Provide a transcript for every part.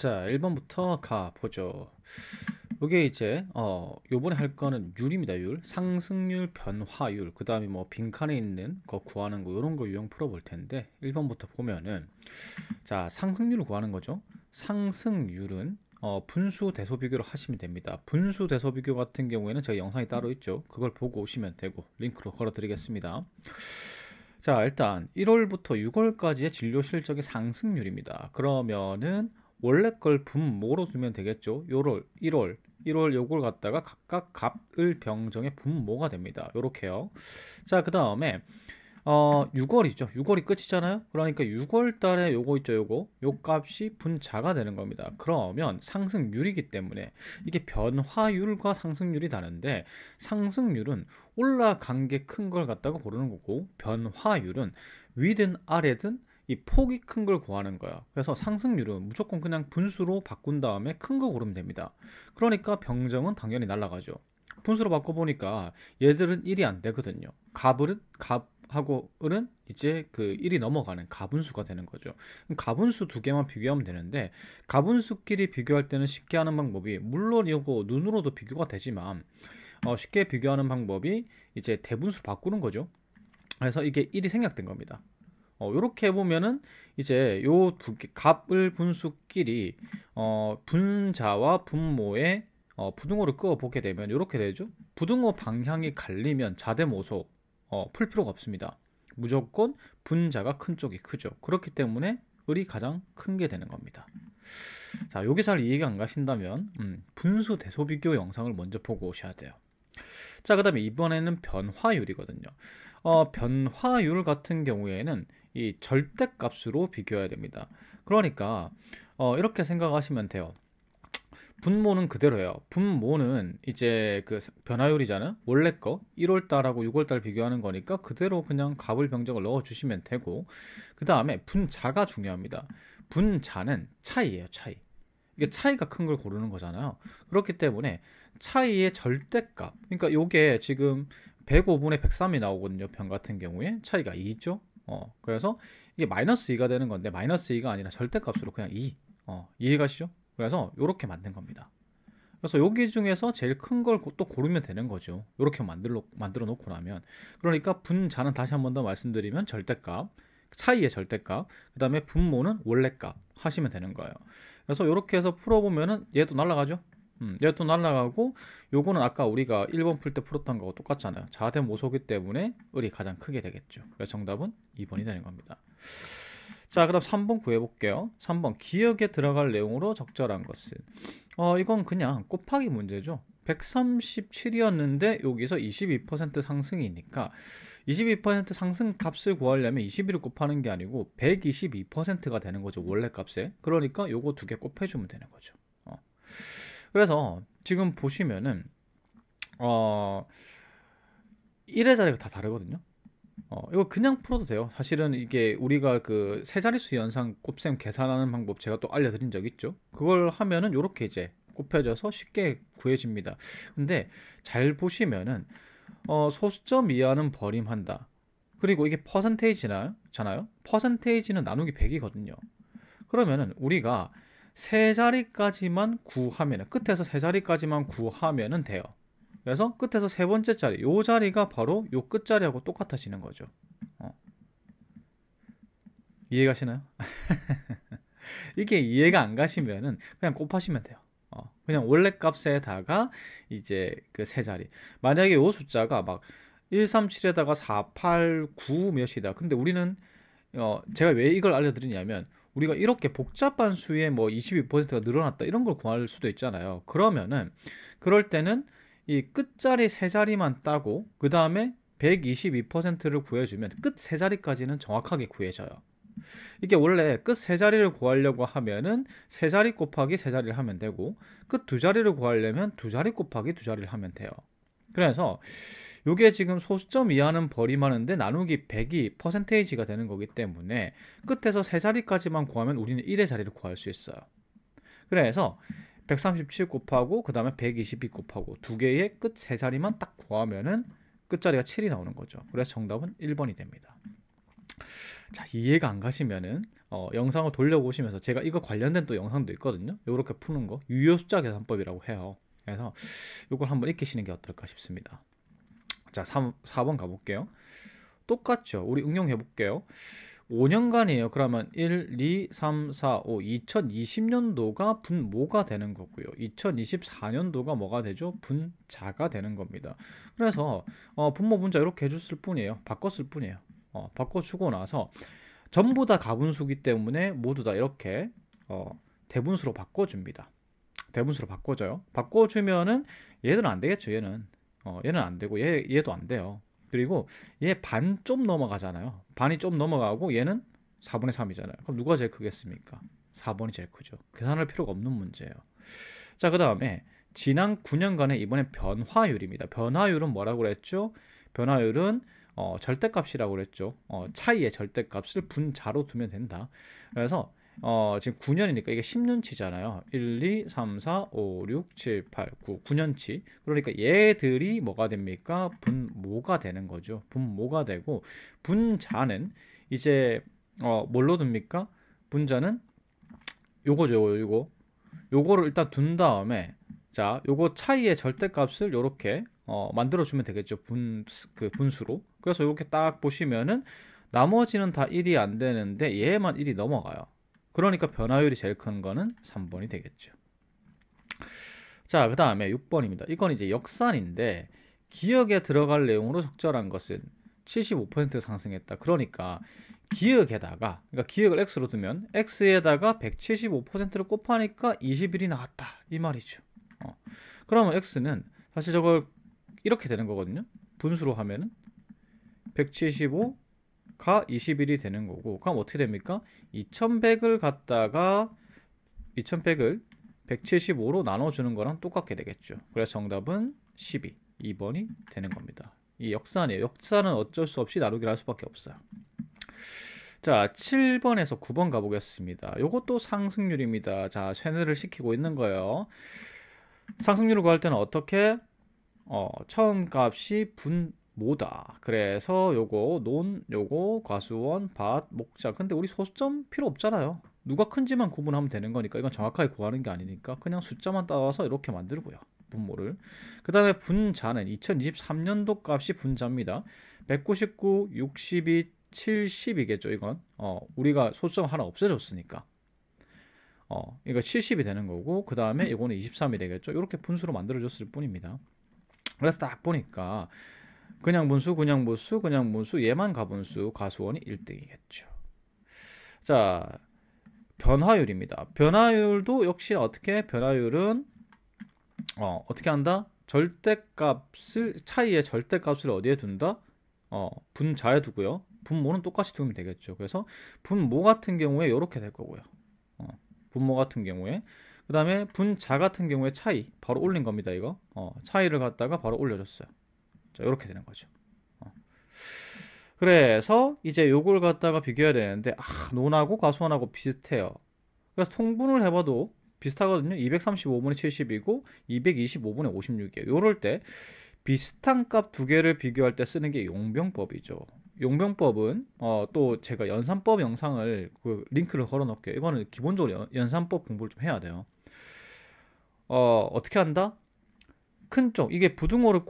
자, 1번부터 가보죠. 요게 이제 요번에 할 거는 율입니다. 율. 상승률, 변화율. 그다음에 뭐 빈칸에 있는 거 구하는 거 요런 거 유형 풀어볼 텐데 1번부터 보면은 자, 상승률을 구하는 거죠. 상승률은 분수 대소 비교를 하시면 됩니다. 분수 대소 비교 같은 경우에는 제가 영상이 따로 있죠. 그걸 보고 오시면 되고 링크로 걸어 드리겠습니다. 자, 일단 1월부터 6월까지의 진료 실적의 상승률입니다. 그러면은 원래 걸 분모로 두면 되겠죠. 1월 요걸 갖다가 각각 값을 병정의 분모가 됩니다. 요렇게요. 자, 그 다음에 6월이죠. 6월이 끝이잖아요. 그러니까 6월 달에 요거 있죠. 요 값이 분자가 되는 겁니다. 그러면 상승률이기 때문에 이게 변화율과 상승률이 다른데 상승률은 올라간 게 큰 걸 갖다가 고르는 거고 변화율은 위든 아래든 이 폭이 큰 걸 구하는 거야. 그래서 상승률은 무조건 그냥 분수로 바꾼 다음에 큰 거 고르면 됩니다. 그러니까 병정은 당연히 날아가죠. 분수로 바꿔보니까 얘들은 1이 안 되거든요. 값하고는 이제 그 1이 넘어가는 가분수가 되는 거죠. 그럼 가분수 두 개만 비교하면 되는데 가분수끼리 비교할 때는 쉽게 하는 방법이 물론 이거 눈으로도 비교가 되지만 쉽게 비교하는 방법이 이제 대분수 바꾸는 거죠. 그래서 이게 1이 생략된 겁니다. 요렇게 해보면은 이제 요 값을 분수끼리 분자와 분모의 부등호를 그어 보게 되면 이렇게 되죠. 부등호 방향이 갈리면 자대모소 풀 필요가 없습니다. 무조건 분자가 큰 쪽이 크죠. 그렇기 때문에 을이 가장 큰 게 되는 겁니다. 자, 요게 잘 이해가 안 가신다면 분수 대소비교 영상을 먼저 보고 오셔야 돼요. 자, 그 다음에 이번에는 변화율이거든요. 변화율 같은 경우에는 이 절대값으로 비교해야 됩니다. 그러니까 이렇게 생각하시면 돼요. 분모는 그대로예요. 분모는 이제 그 변화율이잖아요. 원래 거 1월 달하고 6월 달 비교하는 거니까 그대로 그냥 값을 병정을 넣어 주시면 되고 그 다음에 분자가 중요합니다. 분자는 차이예요. 차이. 이게 차이가 큰 걸 고르는 거잖아요. 그렇기 때문에 차이의 절대값. 그러니까 요게 지금 105분의 103이 나오거든요. 변 같은 경우에 차이가 2죠. 그래서 이게 마이너스 2가 되는 건데 마이너스 2가 아니라 절대값으로 그냥 2. 이해가시죠? 그래서 이렇게 만든 겁니다. 그래서 여기 중에서 제일 큰 걸 또 고르면 되는 거죠. 이렇게 만들어 놓고 나면. 그러니까 분자는 다시 한 번 더 말씀드리면 절대값, 차이의 절대값, 그 다음에 분모는 원래값 하시면 되는 거예요. 그래서 이렇게 해서 풀어보면은 얘도 날아가죠. 얘도 날아가고 요거는 아까 우리가 1번 풀 때 풀었던 거하고 똑같잖아요. 자대모소기 때문에 을이 가장 크게 되겠죠. 그래서 정답은 2번이 되는 겁니다. 자, 그럼 3번 구해볼게요. 3번 기억에 들어갈 내용으로 적절한 것은 이건 그냥 곱하기 문제죠. 137이었는데 여기서 22% 상승이니까 22% 상승 값을 구하려면 21을 곱하는 게 아니고 122%가 되는 거죠. 원래 값에. 그러니까 요거 두 개 곱해주면 되는 거죠. 그래서 지금 보시면은 1의 자리가 다 다르거든요. 이거 그냥 풀어도 돼요. 사실은 이게 우리가 그 세 자릿수 연산 곱셈 계산하는 방법 제가 또 알려드린 적 있죠. 그걸 하면은 이렇게 이제 곱해져서 쉽게 구해집니다. 근데 잘 보시면은 소수점 이하는 버림한다. 그리고 이게 퍼센테이지잖아요. 퍼센테이지는 나누기 100이거든요. 그러면은 우리가 세 자리까지만 구하면은 끝에서 세 자리까지만 구하면은 돼요. 그래서 끝에서 세 번째 자리, 요 자리가 바로 요 끝자리하고 똑같아지는 거죠. 이해가시나요? 이게 이해가 안 가시면은 그냥 곱하시면 돼요. 그냥 원래 값에다가 이제 그 세 자리. 만약에 요 숫자가 막 137에다가 489 몇이다. 근데 우리는 제가 왜 이걸 알려드리냐면 우리가 이렇게 복잡한 수에 뭐 22%가 늘어났다 이런 걸 구할 수도 있잖아요. 그러면은 그럴 때는 이 끝자리 세 자리만 따고 그 다음에 122%를 구해주면 끝 세 자리까지는 정확하게 구해져요. 이게 원래 끝 세 자리를 구하려고 하면은 세 자리 곱하기 세 자리를 하면 되고 끝 두 자리를 구하려면 두 자리 곱하기 두 자리를 하면 돼요. 그래서 이게 지금 소수점 이하는 버림하는데 나누기 100이 퍼센테이지가 되는 거기 때문에 끝에서 세 자리까지만 구하면 우리는 1의 자리를 구할 수 있어요. 그래서 137 곱하고 그 다음에 122 곱하고 두 개의 끝 세 자리만 딱 구하면은 끝자리가 7이 나오는 거죠. 그래서 정답은 1번이 됩니다. 자, 이해가 안 가시면은 영상을 돌려보시면서 제가 이거 관련된 또 영상도 있거든요. 요렇게 푸는 거 유효 숫자 계산법이라고 해요. 그래서 요걸 한번 익히시는 게 어떨까 싶습니다. 자, 4번 가볼게요. 똑같죠. 우리 응용해 볼게요. 5년간이에요. 그러면 1, 2, 3, 4, 5. 2020년도가 분모가 되는 거고요. 2024년도가 뭐가 되죠? 분자가 되는 겁니다. 그래서 분모 분자 이렇게 해줬을 뿐이에요. 바꿨을 뿐이에요. 바꿔주고 나서 전부 다 가분수기 때문에 모두 다 이렇게 대분수로 바꿔줍니다. 대분수로 바꿔줘요. 바꿔주면은 얘는 안 되겠죠. 얘는 안 되고 얘도 안 돼요. 그리고 얘 반 좀 넘어가잖아요. 반이 좀 넘어가고 얘는 4분의 3이잖아요. 그럼 누가 제일 크겠습니까? 4번이 제일 크죠. 계산할 필요가 없는 문제예요. 자, 그 다음에 지난 9년간의 이번엔 변화율입니다. 변화율은 뭐라고 그랬죠? 변화율은 절대값이라고 그랬죠. 차이의 절대값을 분자로 두면 된다. 그래서 지금 9년이니까 이게 10년치잖아요. 1, 2, 3, 4, 5, 6, 7, 8, 9, 9년치. 그러니까 얘들이 뭐가 됩니까? 분모가 되는 거죠. 분모가 되고 분자는 이제 뭘로 둡니까? 분자는 요거죠. 요거를 일단 둔 다음에 자, 요거 차이의 절대값을 요렇게 만들어 주면 되겠죠. 분수로. 그래서 요렇게 딱 보시면은 나머지는 다 1이 안 되는데 얘만 1이 넘어가요. 그러니까 변화율이 제일 큰 거는 3번이 되겠죠. 자, 그 다음에 6번입니다. 이건 이제 역산인데 기억에 들어갈 내용으로 적절한 것은 75% 상승했다. 그러니까 기억에다가, 그러니까 기억을 x로 두면 x에다가 175%를 곱하니까 21이 나왔다. 이 말이죠. 그러면 x는 사실 저걸 이렇게 되는 거거든요. 분수로 하면은 175가 21이 되는 거고, 그럼 어떻게 됩니까? 2100을 갖다가 2100을 175로 나눠주는 거랑 똑같게 되겠죠. 그래서 정답은 12, 2번이 되는 겁니다. 이 역산이에요. 역산은 어쩔 수 없이 나누기를 할 수밖에 없어요. 자, 7번에서 9번 가보겠습니다. 요것도 상승률입니다. 자, 세뇌를 시키고 있는 거예요. 상승률을 구할 때는 어떻게? 처음 값이 분모다. 그래서 요거 요거 과수원, 밭, 목자. 근데 우리 소수점 필요 없잖아요. 누가 큰지만 구분하면 되는 거니까 이건 정확하게 구하는 게 아니니까 그냥 숫자만 따와서 이렇게 만들고요. 분모를. 그 다음에 분자는 2023년도 값이 분자입니다. 199, 62, 70이겠죠. 이건 우리가 소수점 하나 없애줬으니까 이거 70이 되는 거고, 그 다음에 이거는 23이 되겠죠. 이렇게 분수로 만들어줬을 뿐입니다. 그래서 딱 보니까 그냥 분수 얘만 가분수 가수원이 1등이겠죠. 자, 변화율입니다. 변화율도 역시 어떻게? 변화율은 어떻게 한다? 차이의 절대값을 어디에 둔다? 분자에 두고요. 분모는 똑같이 두면 되겠죠. 그래서 분모 같은 경우에 이렇게 될 거고요. 분모 같은 경우에, 그 다음에 분자 같은 경우에 차이 바로 올린 겁니다. 이거 차이를 갖다가 바로 올려줬어요. 자, 이렇게 되는 거죠. 그래서 이제 요걸 갖다가 비교해야 되는데 논하고 가수원하고 비슷해요. 그래서 통분을 해봐도 비슷하거든요. 235분의 70이고 225분의 56이에요. 요럴 때 비슷한 값 두 개를 비교할 때 쓰는 게 용병법이죠. 용병법은 또 제가 연산법 영상을 그 링크를 걸어 놓을게요. 이거는 기본적으로 연산법 공부를 좀 해야 돼요. 어떻게 한다? 큰 쪽, 이게 부등호를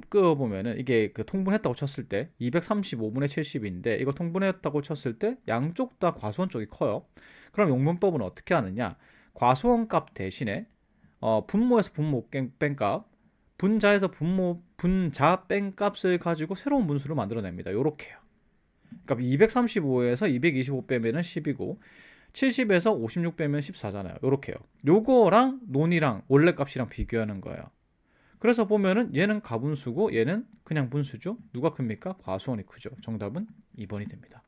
끄어보면은 이게 그 통분했다고 쳤을 때 235분의 70인데 이거 통분했다고 쳤을 때 양쪽 다 과수원 쪽이 커요. 그럼 용분법은 어떻게 하느냐? 과수원 값 대신에 분모에서 분모 뺀 값, 분자에서 분자 뺀 값을 가지고 새로운 분수를 만들어냅니다. 요렇게요. 그러니까 235에서 225 빼면은 10이고 70에서 56 빼면 14잖아요. 요렇게요. 요거랑 논이랑 원래 값이랑 비교하는 거예요. 그래서 보면은 얘는 가분수고 얘는 그냥 분수죠. 누가 큽니까? 과수원이 크죠. 정답은 2번이 됩니다.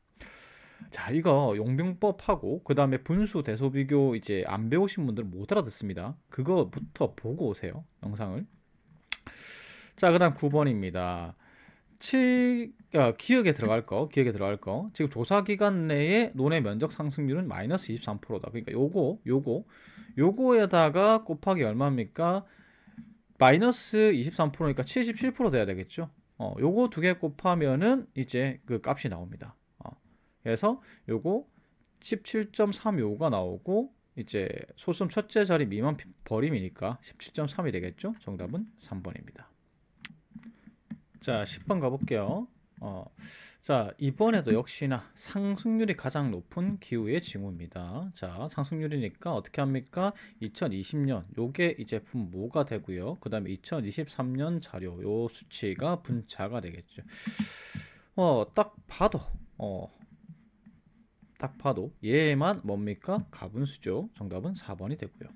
자, 이거 용병법하고 그 다음에 분수 대소 비교 이제 안 배우신 분들은 못 알아듣습니다. 그거부터 보고 오세요. 영상을. 자, 그 다음 9번입니다. 기억에 들어갈 거. 지금 조사 기간 내에 논의 면적 상승률은 마이너스 23%다. 그러니까 요거에다가 곱하기 얼마입니까? 마이너스 23%니까 77% 돼야 되겠죠. 요거 두 개 곱하면은 이제 그 값이 나옵니다. 그래서 요거 17.325가 나오고 이제 소수점 첫째 자리 미만 버림이니까 17.3이 되겠죠? 정답은 3번입니다. 자, 10번 가볼게요. 자, 이번에도 역시나 상승률이 가장 높은 기후의 징후입니다. 자, 상승률이니까 어떻게 합니까? 2020년 요게 이제 분모가 되고요. 그 다음에 2023년 자료 요 수치가 분자가 되겠죠. 딱 봐도 딱 봐도 얘만 뭡니까? 가분수죠. 정답은 4번이 되고요.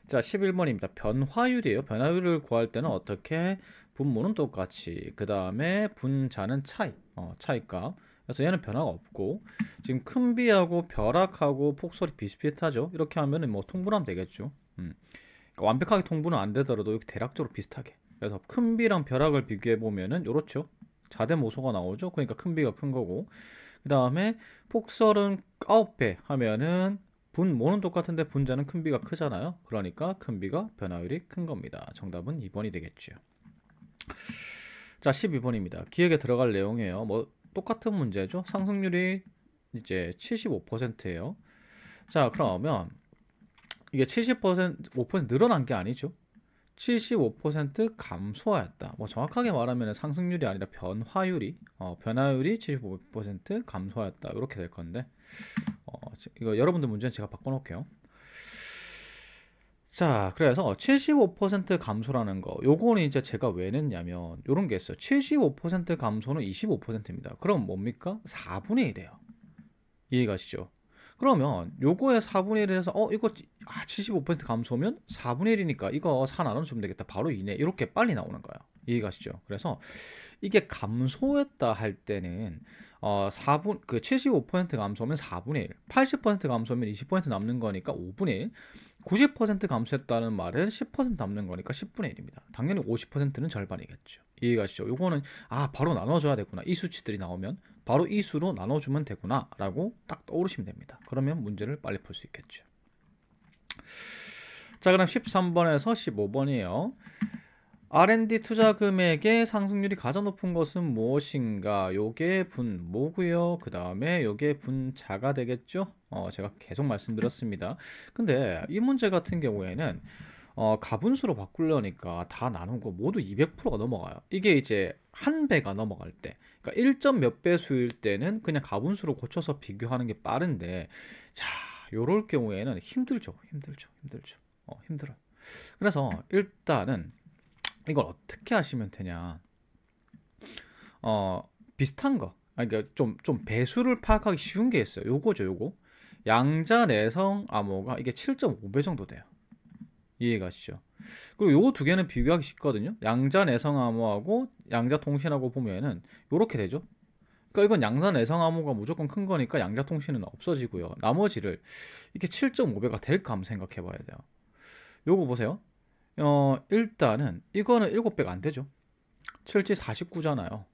자, 11번입니다. 변화율이에요. 변화율을 구할 때는 어떻게? 분모는 똑같이, 그 다음에 분자는 차이, 차이값. 그래서 얘는 변화가 없고, 지금 큰 비하고 벼락하고 폭설이 비슷비슷하죠. 이렇게 하면은 뭐 통분하면 되겠죠. 그러니까 완벽하게 통분은 안 되더라도 이렇게 대략적으로 비슷하게. 그래서 큰 비랑 벼락을 비교해 보면은 요렇죠. 자대모소가 나오죠. 그러니까 큰 비가 큰 거고, 그 다음에 폭설은 9배 하면은 분모는 똑같은데 분자는 큰 비가 크잖아요. 그러니까 큰 비가 변화율이 큰 겁니다. 정답은 2번이 되겠죠. 자, 12번입니다. 기억에 들어갈 내용이에요. 뭐 똑같은 문제죠. 상승률이 이제 75%예요. 자, 그러면 이게 70% 5% 늘어난 게 아니죠. 75% 감소하였다. 뭐 정확하게 말하면 상승률이 아니라 변화율이 75% 감소하였다. 이렇게 될 건데, 이거 여러분들 문제는 제가 바꿔놓을게요. 자, 그래서 75% 감소라는 거, 요거는 이제 제가 왜 냈냐면 요런 게 있어요. 75% 감소는 25%입니다. 그럼 뭡니까? 4분의 1이에요. 이해가시죠? 그러면 요거에 4분의 1에서 이거 75% 감소면 4분의 1이니까 이거 4 나눠주면 되겠다. 바로 2네. 이렇게 빨리 나오는 거예요. 이해가시죠? 그래서 이게 감소했다 할 때는 75% 감소면 4분의 1, 80% 감소면 20% 남는 거니까 5분의 1, 90% 감소했다는 말은 10% 남는 거니까 10분의 1입니다. 당연히 50%는 절반이겠죠. 이해가시죠? 요거는 바로 나눠줘야 되구나. 이 수치들이 나오면 바로 이 수로 나눠주면 되구나 라고 딱 떠오르시면 됩니다. 그러면 문제를 빨리 풀 수 있겠죠. 자, 그럼 13번에서 15번이에요. R&D 투자 금액의 상승률이 가장 높은 것은 무엇인가? 요게 분모고요. 그 다음에 요게 분자가 되겠죠? 제가 계속 말씀드렸습니다. 근데 이 문제 같은 경우에는 가분수로 바꾸려니까 다 나누고 모두 200%가 넘어가요. 이게 이제 한 배가 넘어갈 때, 그러니까 1점 몇 배수일 때는 그냥 가분수로 고쳐서 비교하는 게 빠른데, 자, 요럴 경우에는 힘들죠. 힘들어요. 그래서 일단은 이걸 어떻게 하시면 되냐? 비슷한 거. 그러니까 좀 배수를 파악하기 쉬운 게 있어요. 요거죠, 요거. 양자 내성 암호가 이게 7.5배 정도 돼요. 이해가시죠? 그리고 요거 두 개는 비교하기 쉽거든요. 양자 내성 암호하고 양자 통신하고 보면은 요렇게 되죠. 그러니까 이건 양자 내성 암호가 무조건 큰 거니까 양자 통신은 없어지고요. 나머지를 이게 7.5배가 될까 한번 생각해 봐야 돼요. 요거 보세요. 일단은 이거는 7배가 안 되죠. 7지 49잖아요.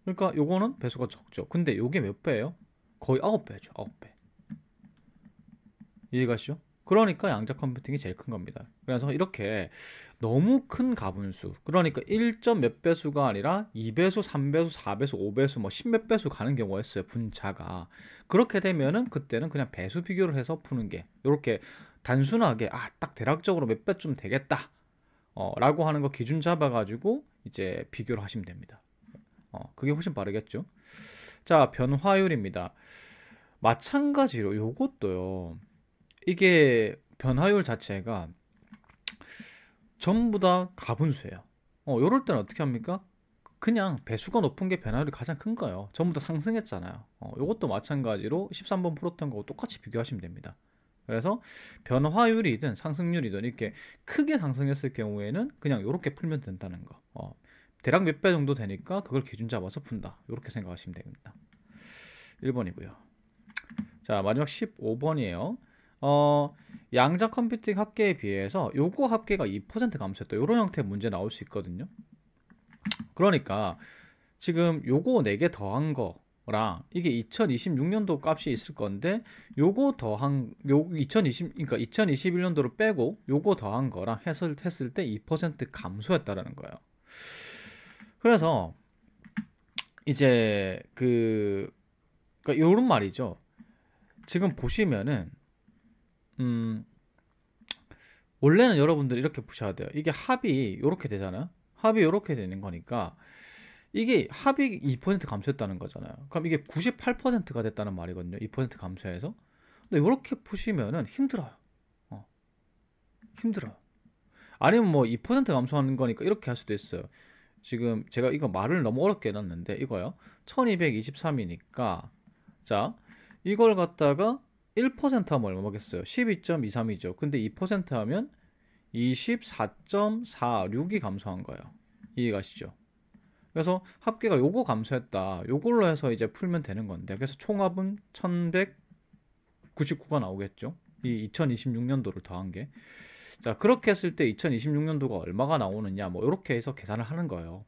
그러니까 요거는 배수가 적죠. 근데 요게 몇 배예요? 거의 9배죠. 9배. 이해가시죠? 그러니까 양자 컴퓨팅이 제일 큰 겁니다. 그래서 이렇게 너무 큰 가분수, 그러니까 1점 몇 배수가 아니라 2배수, 3배수, 4배수, 5배수, 뭐 10몇 배수 가는 경우가 있어요. 분자가. 그렇게 되면은 그때는 그냥 배수 비교를 해서 푸는 게 이렇게 단순하게 딱 대략적으로 몇 배쯤 되겠다. 라고 하는 거 기준 잡아가지고 이제 비교를 하시면 됩니다. 그게 훨씬 빠르겠죠. 자, 변화율입니다. 마찬가지로 요것도요. 이게 변화율 자체가 전부 다 가분수예요. 요럴 때는 어떻게 합니까? 그냥 배수가 높은 게 변화율이 가장 큰 거예요. 전부 다 상승했잖아요. 요것도 마찬가지로 13번 풀었던 거하고 똑같이 비교하시면 됩니다. 그래서 변화율이든 상승률이든 이렇게 크게 상승했을 경우에는 그냥 이렇게 풀면 된다는 거. 대략 몇 배 정도 되니까 그걸 기준 잡아서 푼다. 이렇게 생각하시면 됩니다. 1번이고요. 자, 마지막 15번이에요. 양자 컴퓨팅 합계에 비해서 요거 합계가 2% 감소했다. 이런 형태의 문제 나올 수 있거든요. 그러니까 지금 요거 4개 더한 거랑 이게 2026년도 값이 있을 건데 요거 더한 요 그러니까 2021년도를 빼고 요거 더한 거랑 했을 때 2% 감소했다라는 거예요. 그래서 이제 그 그러니까 요런 말이죠. 지금 보시면은 음 원래는 여러분들 이렇게 보셔야 돼요. 이게 합이 요렇게 되잖아요. 합이 요렇게 되는 거니까 이게 합이 2% 감소했다는 거잖아요. 그럼 이게 98%가 됐다는 말이거든요. 2% 감소해서. 근데 요렇게 푸시면은 힘들어요. 어, 힘들어요. 아니면 뭐 2% 감소하는 거니까 이렇게 할 수도 있어요. 지금 제가 이거 말을 너무 어렵게 해놨는데 이거요. 1223이니까 자 이걸 갖다가 1% 하면 얼마겠어요? 12.23이죠. 근데 2% 하면 24.46이 감소한 거예요. 이해가시죠? 그래서 합계가 요거 감소했다. 요걸로 해서 이제 풀면 되는 건데 그래서 총합은 1199가 나오겠죠. 이 2026년도를 더한 게. 자, 그렇게 했을 때 2026년도가 얼마가 나오느냐 뭐 이렇게 해서 계산을 하는 거예요.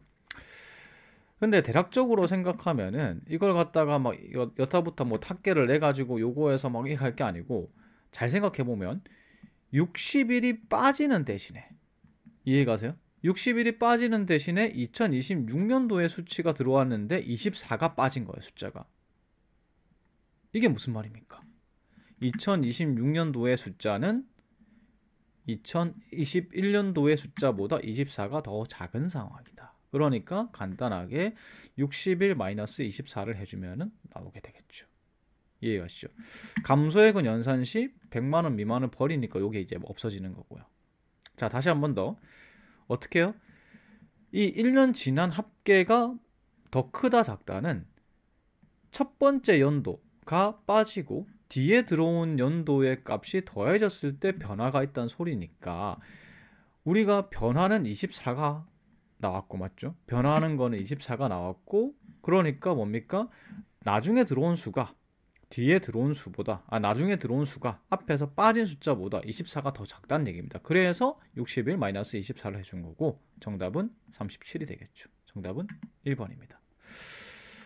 근데 대략적으로 생각하면은 이걸 갖다가 막 여타부터 뭐 탑계를 내 가지고 요거에서 막 이렇게 할 게 아니고 잘 생각해 보면 60일이 빠지는 대신에 이해가세요? 60일이 빠지는 대신에 2026년도에 수치가 들어왔는데 24가 빠진 거예요, 숫자가. 이게 무슨 말입니까? 2026년도의 숫자는 2021년도의 숫자보다 24가 더 작은 상황이다. 그러니까 간단하게 60일 마이너스 24를 해주면 나오게 되겠죠. 이해가시죠? 감소액은 연산 시 100만 원 미만을 버리니까 이게 이제 없어지는 거고요. 자, 다시 한 번 더. 어떻게 해요? 이 1년 지난 합계가 더 크다 작다는 첫 번째 연도가 빠지고 뒤에 들어온 연도의 값이 더해졌을 때 변화가 있다는 소리니까 우리가 변화는 24가 나왔고 맞죠? 변화하는 거는 24가 나왔고 그러니까 뭡니까? 나중에 들어온 수가 뒤에 들어온 수보다 나중에 들어온 수가 앞에서 빠진 숫자보다 24가 더 작다는 얘기입니다. 그래서 60일 마이너스 24를 해준 거고 정답은 37이 되겠죠. 정답은 1번입니다.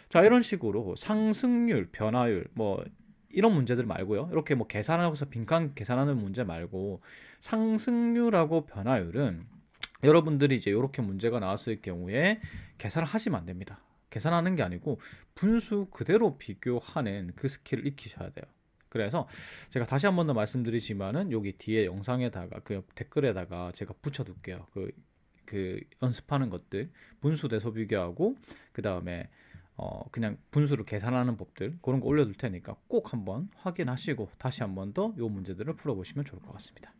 자, 이런 식으로 상승률, 변화율 뭐 이런 문제들 말고요. 이렇게 뭐 계산하고서 빈칸 계산하는 문제 말고 상승률하고 변화율은 여러분들이 이제 이렇게 문제가 나왔을 경우에 계산을 하시면 안 됩니다. 계산하는 게 아니고 분수 그대로 비교하는 그 스킬을 익히셔야 돼요. 그래서 제가 다시 한 번 더 말씀드리지만은 여기 뒤에 영상에다가 그 댓글에다가 제가 붙여둘게요. 그 연습하는 것들 분수 대소 비교하고 그 다음에 그냥 분수를 계산하는 법들 그런 거 올려둘 테니까 꼭 한번 확인하시고 다시 한 번 더 이 문제들을 풀어보시면 좋을 것 같습니다.